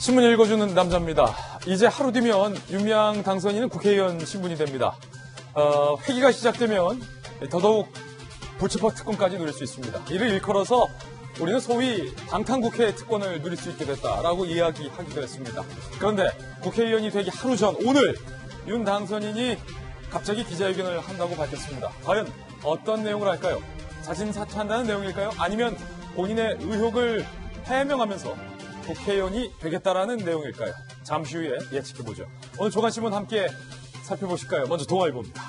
신문 읽어주는 남자입니다. 이제 하루 뒤면 윤미향 당선인은 국회의원 신분이 됩니다. 회기가 시작되면 더더욱 불체포 특권까지 누릴 수 있습니다. 이를 일컬어서 우리는 소위 방탄국회 특권을 누릴 수 있게 됐다라고 이야기하기도 했습니다. 그런데 국회의원이 되기 하루 전 오늘 윤 당선인이 갑자기 기자회견을 한다고 밝혔습니다. 과연 어떤 내용을 할까요? 자진 사퇴한다는 내용일까요? 아니면 본인의 의혹을 해명하면서 국회의원이 되겠다라는 내용일까요? 잠시 후에 예측해보죠. 오늘 조간신문 함께 살펴보실까요? 먼저 동아일보입니다.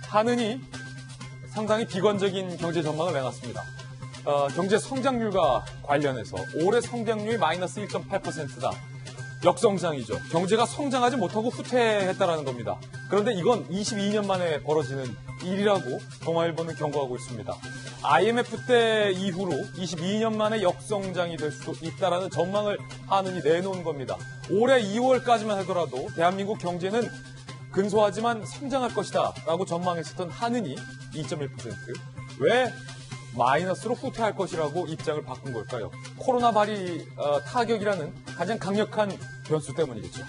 한은이 상당히 비관적인 경제 전망을 내놨습니다. 경제 성장률과 관련해서 올해 성장률이 마이너스 1.8%다. 역성장이죠. 경제가 성장하지 못하고 후퇴했다라는 겁니다. 그런데 이건 22년 만에 벌어지는 일이라고 동아일보는 경고하고 있습니다. IMF 때 이후로 22년 만에 역성장이 될 수도 있다라는 전망을 한은이 내놓은 겁니다. 올해 2월까지만 하더라도 대한민국 경제는 근소하지만 성장할 것이다 라고 전망했었던 한은이 2.1%. 왜 마이너스로 후퇴할 것이라고 입장을 바꾼 걸까요? 코로나 발이 타격이라는 가장 강력한 변수 때문이겠죠.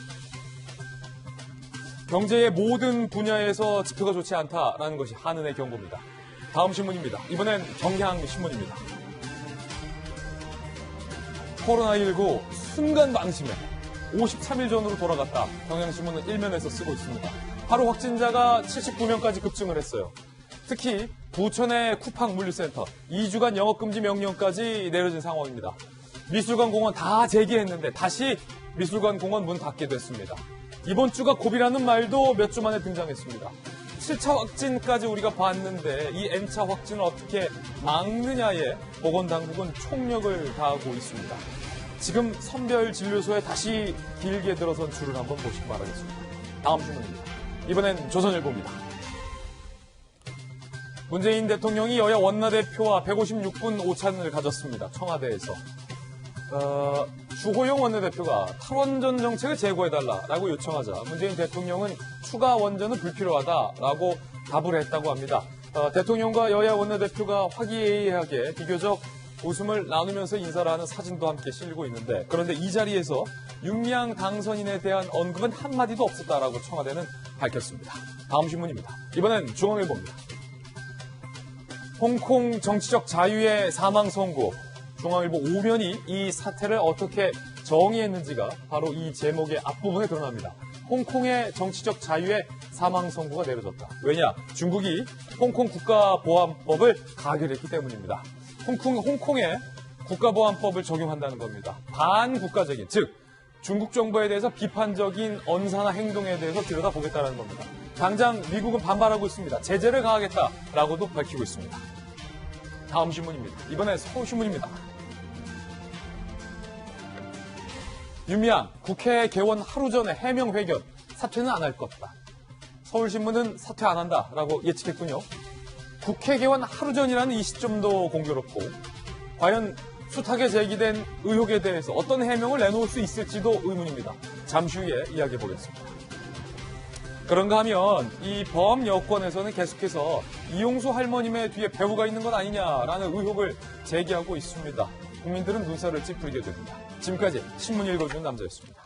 경제의 모든 분야에서 지표가 좋지 않다라는 것이 한은의 경고입니다. 다음 신문입니다. 이번엔 경향신문입니다. 코로나19 순간 방심에 53일 전으로 돌아갔다. 경향신문은 일면에서 쓰고 있습니다. 하루 확진자가 79명까지 급증을 했어요. 특히 부천의 쿠팡 물류센터 2주간 영업금지 명령까지 내려진 상황입니다. 미술관 공원 다 재개했는데 다시 미술관 공원 문 닫게 됐습니다. 이번 주가 고비라는 말도 몇 주 만에 등장했습니다. 7차 확진까지 우리가 봤는데 이 N차 확진을 어떻게 막느냐에 보건당국은 총력을 다하고 있습니다. 지금 선별진료소에 다시 길게 들어선 줄을 한번 보시기 바라겠습니다. 다음 신문입니다. 이번엔 조선일보입니다. 문재인 대통령이 여야 원내대표와 156분 오찬을 가졌습니다. 청와대에서. 주호영 원내대표가 탈원전 정책을 재고해달라고 요청하자 문재인 대통령은 추가 원전은 불필요하다라고 답을 했다고 합니다. 대통령과 여야 원내대표가 화기애애하게 비교적 웃음을 나누면서 인사를 하는 사진도 함께 실리고 있는데 그런데 이 자리에서 윤미향 당선인에 대한 언급은 한마디도 없었다라고 청와대는 밝혔습니다. 다음 신문입니다. 이번엔 중앙일보입니다. 홍콩 정치적 자유의 사망 선고. 중앙일보 5면이 이 사태를 어떻게 정의했는지가 바로 이 제목의 앞부분에 드러납니다. 홍콩의 정치적 자유의 사망 선고가 내려졌다. 왜냐? 중국이 홍콩 국가보안법을 가결했기 때문입니다. 홍콩의 국가보안법을 적용한다는 겁니다. 반국가적인, 즉 중국 정부에 대해서 비판적인 언사나 행동에 대해서 들여다보겠다는 겁니다. 당장 미국은 반발하고 있습니다. 제재를 가하겠다라고도 밝히고 있습니다. 다음 신문입니다. 이번엔 서울신문입니다. 윤미향 국회 개원 하루 전에 해명 회견, 사퇴는 안 할 것이다. 서울신문은 사퇴 안 한다라고 예측했군요. 국회 개원 하루 전이라는 이 시점도 공교롭고 과연 숱하게 제기된 의혹에 대해서 어떤 해명을 내놓을 수 있을지도 의문입니다. 잠시 후에 이야기해 보겠습니다. 그런가 하면 이 범 여권에서는 계속해서 이용수 할머님의 뒤에 배우가 있는 것 아니냐라는 의혹을 제기하고 있습니다. 국민들은 눈살을 찌푸리게 됩니다. 지금까지 신문 읽어주는 남자였습니다.